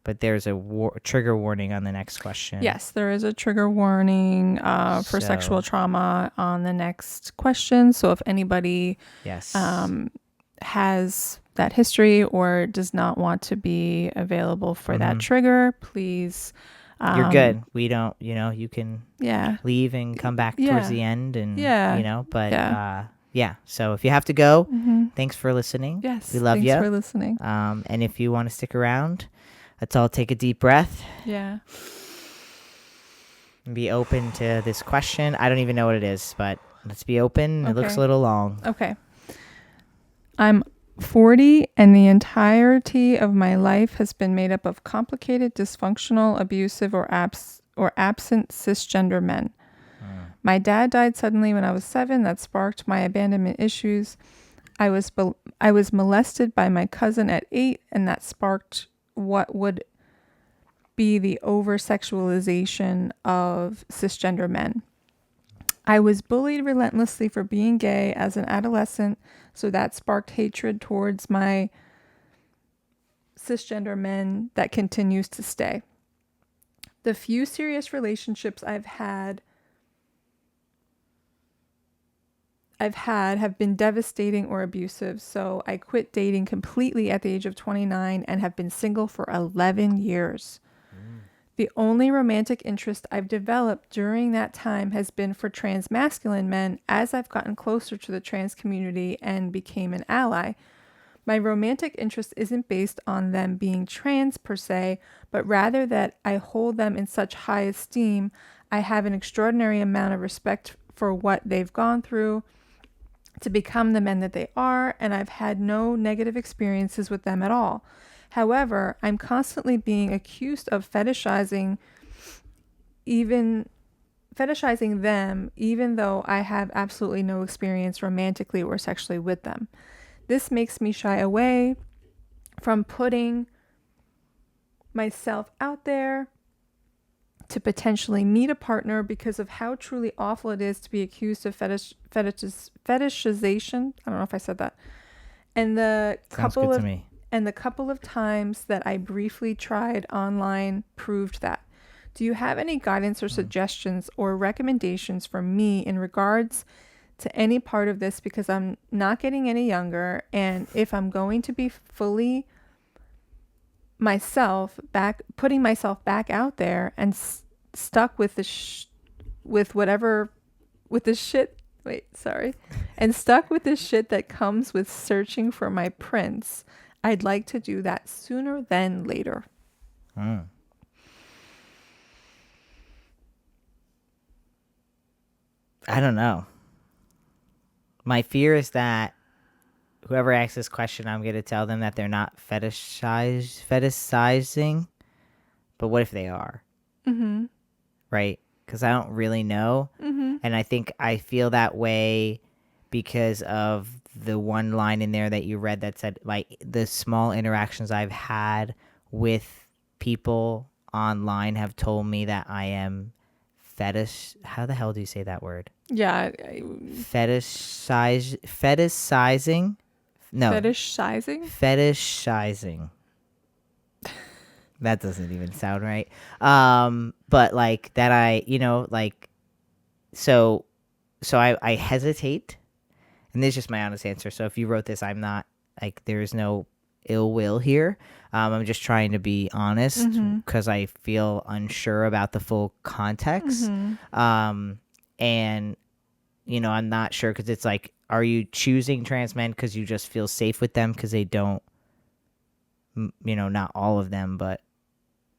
but there's a trigger warning on the next question. Yes, there is a trigger warning for sexual trauma on the next question. So if anybody has that history or does not want to be available for that trigger, please. You're good. We don't, you can leave and come back towards the end and, so if you have to go, thanks for listening. Yes. We love you. Thanks for listening. And if you want to stick around, let's all take a deep breath. Yeah. And be open to this question. I don't even know what it is, but let's be open. Okay. It looks a little long. Okay. I'm 40 and the entirety of my life has been made up of complicated, dysfunctional, abusive, or absent cisgender men. My dad died suddenly when I was 7. That sparked my abandonment issues. I was molested by my cousin at 8, and that sparked what would be the over-sexualization of cisgender men. I was bullied relentlessly for being gay as an adolescent, so that sparked hatred towards my cisgender men that continues to stay. The few serious relationships I've had have been devastating or abusive, so I quit dating completely at the age of 29 and have been single for 11 years. The only romantic interest I've developed during that time has been for trans masculine men as I've gotten closer to the trans community and became an ally. My romantic interest isn't based on them being trans per se, but rather that I hold them in such high esteem. I have an extraordinary amount of respect for what they've gone through to become the men that they are, and I've had no negative experiences with them at all. However, I'm constantly being accused of fetishizing even fetishizing them, even though I have absolutely no experience romantically or sexually with them. This makes me shy away from putting myself out there to potentially meet a partner because of how truly awful it is to be accused of fetishization. I don't know if I said that. And the couple of times that I briefly tried online proved that. Do you have any guidance or suggestions or recommendations for me in regards to any part of this? Because I'm not getting any younger, and if I'm going to be fully putting myself back out there and stuck with the shit, and stuck with the shit that comes with searching for my prince, I'd like to do that sooner than later. I don't know. My fear is that whoever asks this question, I'm going to tell them that they're not fetishizing. But what if they are? Mm-hmm. Right? Because I don't really know. Mm-hmm. And I feel that way because of the one line in there that you read that said, like, the small interactions I've had with people online have told me that I am how the hell do you say that word? Yeah. Fetishizing? No. Fetishizing. That doesn't even sound right. But like that I hesitate, and this is just my honest answer. So if you wrote this, I'm not like, there is no ill will here. I'm just trying to be honest because I feel unsure about the full context. And I'm not sure because it's like, are you choosing trans men because you just feel safe with them because they don't, not all of them, but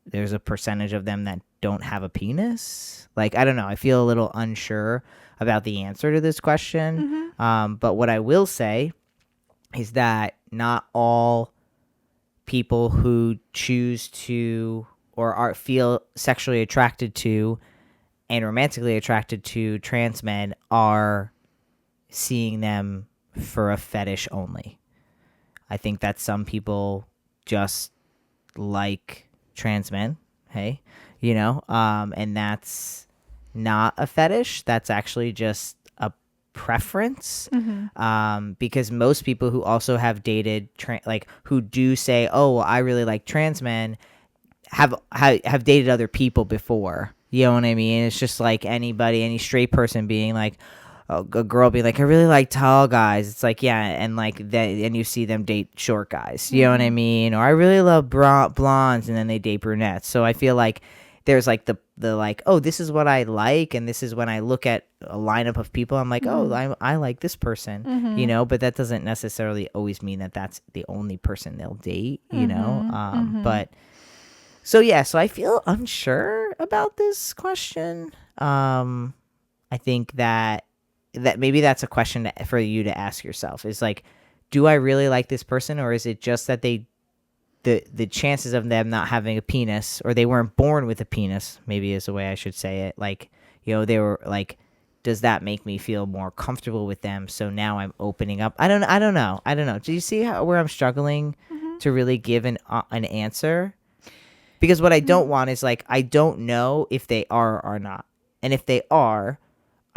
there's a percentage of them that don't have a penis? Like, I don't know. I feel a little unsure about the answer to this question. But what I will say is that not all people who choose to or feel sexually attracted to and romantically attracted to trans men are seeing them for a fetish only. I think that some people just like trans men, hey, and that's not a fetish. That's actually just a preference. Because most people who also have dated who do say, oh, well, I really like trans men, have dated other people before. You know what I mean? It's just like any straight person being like, a girl being like, I really like tall guys. It's like, yeah, and like that, and you see them date short guys. You know what I mean? Or I really love blondes, and then they date brunettes. So I feel like there's like the like, oh, this is what I like, and this is when I look at a lineup of people, I'm like, oh, I like this person, but that doesn't necessarily always mean that that's the only person they'll date, but so yeah, so I feel unsure about this question. I think that maybe that's a question for you to ask yourself, is like, do I really like this person, or is it just that the chances of them not having a penis, or they weren't born with a penis, maybe is the way I should say it. Like, they were like, does that make me feel more comfortable with them? So now I'm opening up. I don't know. Do you see where I'm struggling to really give an answer? Because what I don't want is like, I don't know if they are or not. And if they are,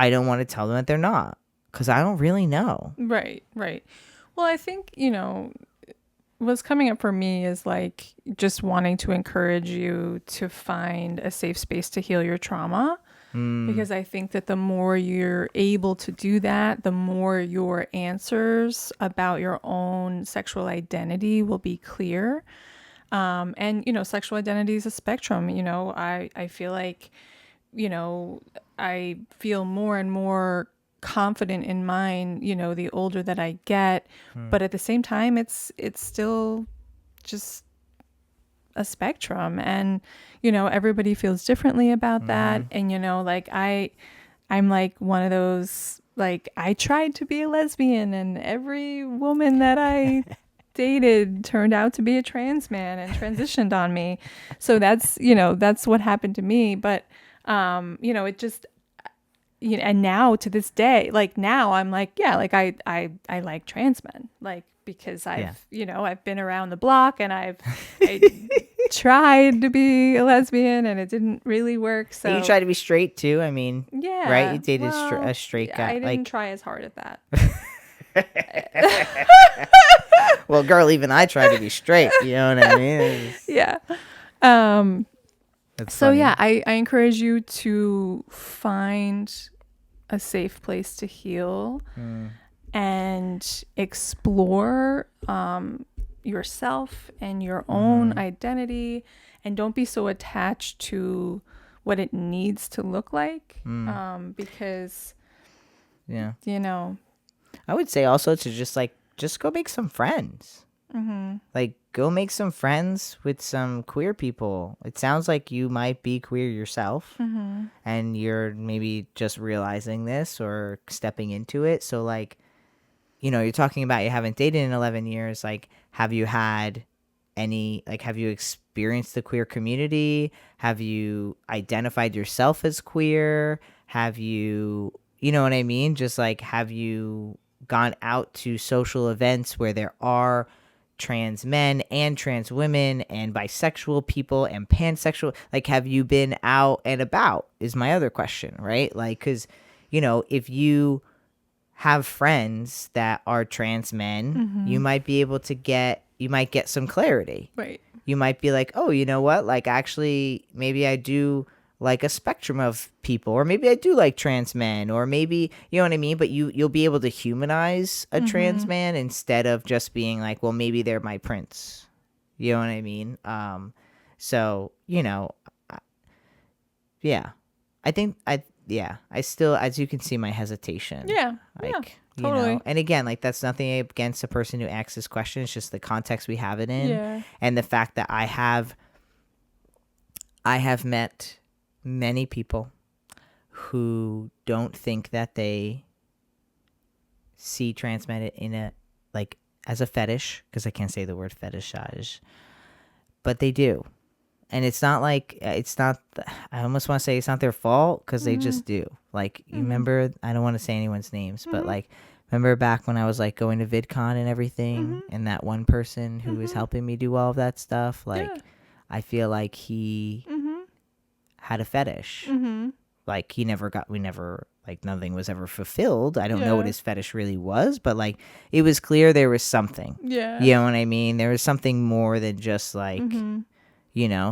I don't want to tell them that they're not, because I don't really know. Right. Well, I think, what's coming up for me is like just wanting to encourage you to find a safe space to heal your trauma. Because I think that the more you're able to do that, the more your answers about your own sexual identity will be clear. And, sexual identity is a spectrum. I feel like, I feel more and more confident in mine, the older that I get. But at the same time, it's still just a spectrum, and everybody feels differently about that. And like I'm like one of those, like, I tried to be a lesbian, and every woman that I dated turned out to be a trans man and transitioned on me. So that's what happened to me. But it just, and now to this day, like now I'm like, yeah, like I like trans men, like, because I've been around the block and I tried to be a lesbian and it didn't really work. So you tried to be straight too. I mean, yeah, right? You dated a straight guy. I didn't try as hard at that. Well, girl, even I tried to be straight. You know what I mean? Yeah. That's so funny. yeah, I encourage you to find a safe place to heal and explore yourself and your own identity, and don't be so attached to what it needs to look like, because I would say also to just go make some friends. Like, go make some friends with some queer people. It sounds like you might be queer yourself, and you're maybe just realizing this or stepping into it. So, like, you're talking about you haven't dated in 11 years. Like, have you had have you experienced the queer community? Have you identified yourself as queer? Have you, you know what I mean? Just like, have you gone out to social events where there are trans men and trans women and bisexual people and pansexual? Like, have you been out and about is my other question, right? Like, because, if you have friends that are trans men, you might be able to get some clarity. Right. You might be like, oh, you know what? Like, actually, maybe I do like a spectrum of people, or maybe I do like trans men, or maybe, you know what I mean? But you'll be able to humanize a trans man instead of just being like, well, maybe they're my prince. You know what I mean? So, yeah. I still, as you can see, my hesitation. Yeah. Like, totally. And again, like, that's nothing against the person who asks this question. It's just the context we have it in. Yeah. And the fact that I have met many people who don't think that they see trans men in a, like, as a fetish, because I can't say the word fetishize, but they do. And it's not like, I almost want to say it's not their fault, because they just do. Like, you remember, I don't want to say anyone's names, but like, remember back when I was like going to VidCon and everything, and that one person who was helping me do all of that stuff, like, I feel like he had a fetish. Like, we never, like, nothing was ever fulfilled. I don't know what his fetish really was, but like, it was clear there was something. Yeah. You know what I mean? There was something more than just like,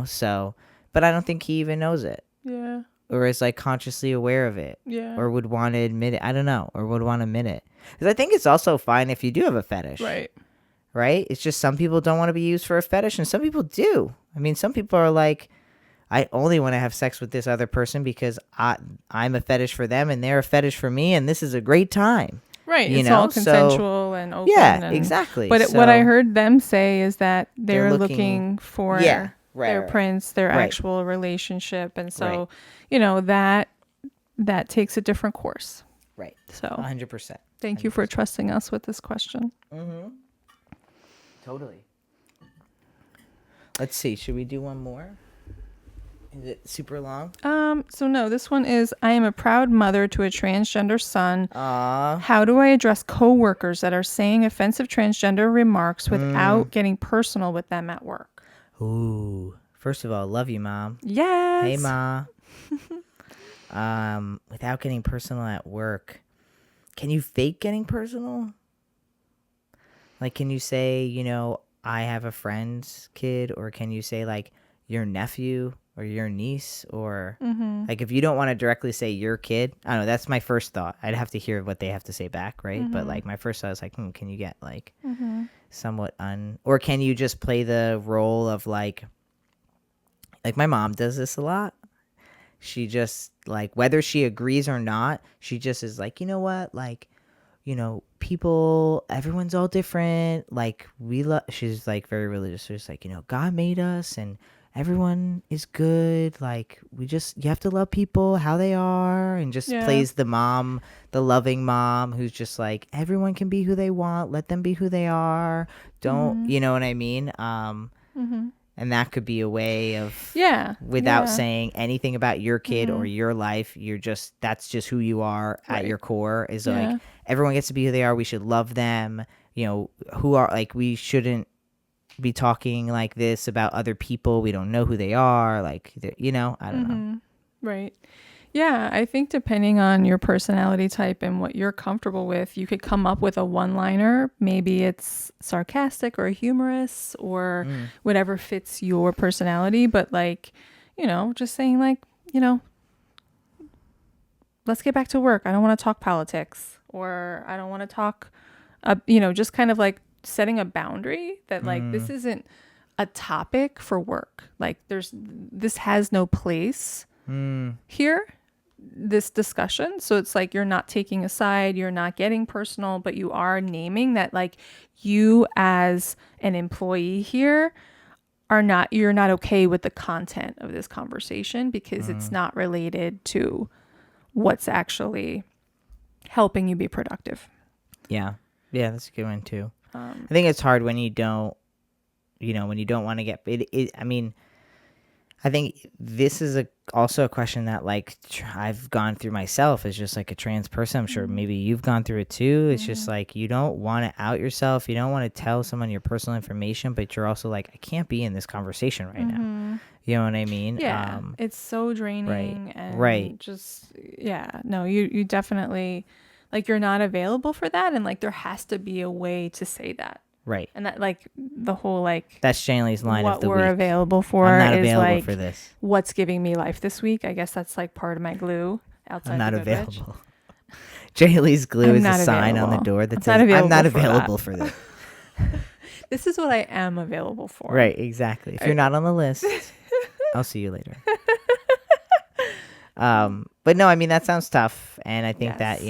so, but I don't think he even knows it. Yeah. Or is like consciously aware of it. Yeah. Or would want to admit it. I don't know. Or would want to admit it. Because I think it's also fine if you do have a fetish. Right. Right? It's just some people don't want to be used for a fetish, and some people do. I mean, some people are like, I only want to have sex with this other person because I'm a fetish for them and they're a fetish for me, and this is a great time. Right. It's all consensual and open. Yeah, exactly. But what I heard them say is that they're looking for their prince, their actual relationship. And so, that takes a different course. Right. So 100%. Thank you for trusting us with this question. Totally. Let's see. Should we do one more? Is it super long? So no, this one is, I am a proud mother to a transgender son. Aww. How do I address coworkers that are saying offensive transgender remarks without getting personal with them at work? Ooh. First of all, love you, Mom. Yes. Hey, Ma. Without getting personal at work. Can you fake getting personal? Like, can you say, I have a friend's kid, or can you say like your nephew or your niece, or like, if you don't want to directly say your kid, I don't know, that's my first thought. I'd have to hear what they have to say back, right? But like, my first thought is like, can you get like somewhat or can you just play the role of like my mom does this a lot. She just, like, whether she agrees or not, she just is like, you know what, like, people, everyone's all different. Like, she's like very religious. She's like, God made us and everyone is good. Like, you have to love people how they are, and just plays the mom, the loving mom who's just like, everyone can be who they want. Let them be who they are. Don't, you know what I mean? And that could be a way of, without yeah. saying anything about your kid or your life, that's just who you are at your core, is like, everyone gets to be who they are. We should love them. We shouldn't be talking like this about other people. We don't know who they are. Like, I don't know. Right. Yeah, I think depending on your personality type and what you're comfortable with, you could come up with a one-liner. Maybe it's sarcastic or humorous or whatever fits your personality. But like, just saying like, let's get back to work. I don't want to talk politics, or I don't want to talk, just kind of like setting a boundary that like, this isn't a topic for work. Like this has no place here, this discussion. So it's like, you're not taking a side, you're not getting personal, but you are naming that like, you as an employee here you're not okay with the content of this conversation because it's not related to what's actually helping you be productive. Yeah, that's a good one too. I think it's hard when you don't want to get it. I mean, I think this is also a question that like I've gone through myself as just like a trans person. I'm sure maybe you've gone through it too. It's just like, you don't want to out yourself. You don't want to tell someone your personal information, but you're also like, I can't be in this conversation right now. You know what I mean? Yeah, it's so draining. And just, no, you definitely, like, you're not available for that. And like, there has to be a way to say that. Right. And that, like, the whole, like, that's Shanley's line of the week. What we're available for I'm not is available like, for this. What's giving me life this week? I guess that's like part of my glue outside. I'm not available. Jaylee's glue is a sign on the door that says, I'm not available for this. This is what I am available for. Right, exactly. If you're not on the list, I'll see you later. But no, I mean, that sounds tough. And I think that,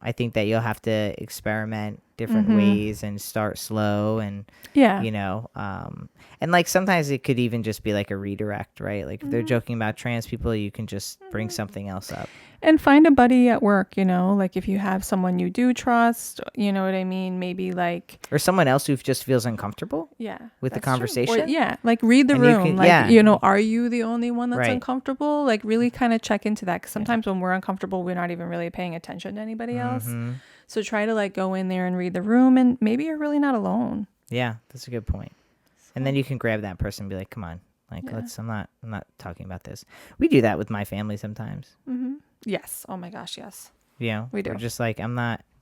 I think that you'll have to experiment different ways and start slow and, and like sometimes it could even just be like a redirect, right? Like if they're joking about trans people, you can just bring something else up. And find a buddy at work, like if you have someone you do trust, you know what I mean? Maybe like. Or someone else who just feels uncomfortable with the conversation. Or, like read the room. Are you the only one that's uncomfortable? Like really kind of check into that. Because sometimes when we're uncomfortable, we're not even really paying attention to anybody else. So try to like go in there and read the room, and maybe you're really not alone. Yeah, that's a good point. And then you can grab that person and be like, come on, like I'm not talking about this. We do that with my family sometimes. Yes. Oh my gosh. Yes. We do. We're just like,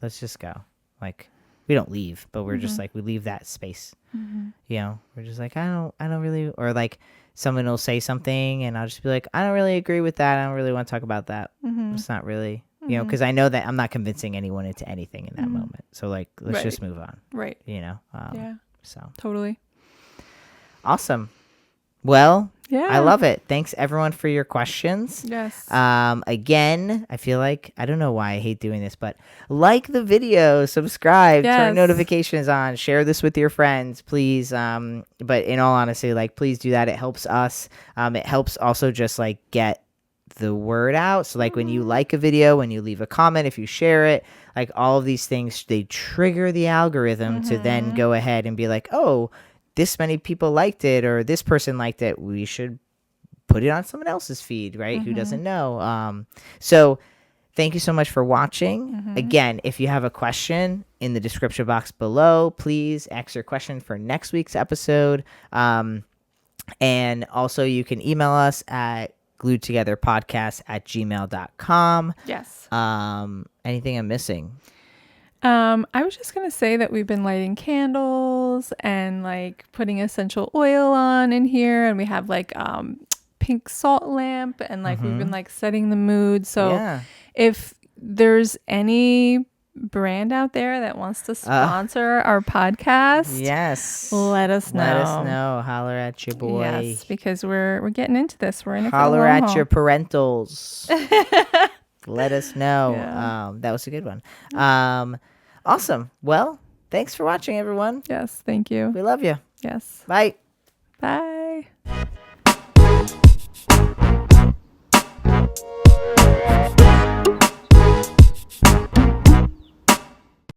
let's just go. Like, we don't leave, but we're just like, we leave that space. We're just like, I don't really, or like someone will say something and I'll just be like, I don't really agree with that. I don't really want to talk about that. It's not really, because I know that I'm not convincing anyone into anything in that moment. So like, let's just move on. Right. So totally. Awesome. Well, I love it. Thanks everyone for your questions. Yes. Again, I feel like, I don't know why I hate doing this, but like the video, subscribe, turn notifications on, share this with your friends, please. But in all honesty, like, please do that. It helps us. It helps also just like get the word out. So like when you like a video, when you leave a comment, if you share it, like all of these things, they trigger the algorithm to then go ahead and be like, oh, this many people liked it, or this person liked it, we should put it on someone else's feed, right? Who doesn't know? So thank you so much for watching. Again, if you have a question, in the description box below, please ask your question for next week's episode. And also you can email us at gluedtogetherpodcast@gmail.com. Yes. Anything I'm missing? I was just gonna say that we've been lighting candles and like putting essential oil on in here, and we have like pink salt lamp, and like we've been like setting the mood. So if there's any brand out there that wants to sponsor our podcast, let us know. Holler at your boy. Yes, because we're getting into this. We're in it. Holler at your parentals. Let us know. That was a good one. Awesome. Well, thanks for watching, everyone. Yes, thank you. We love you. Yes. Bye. Bye.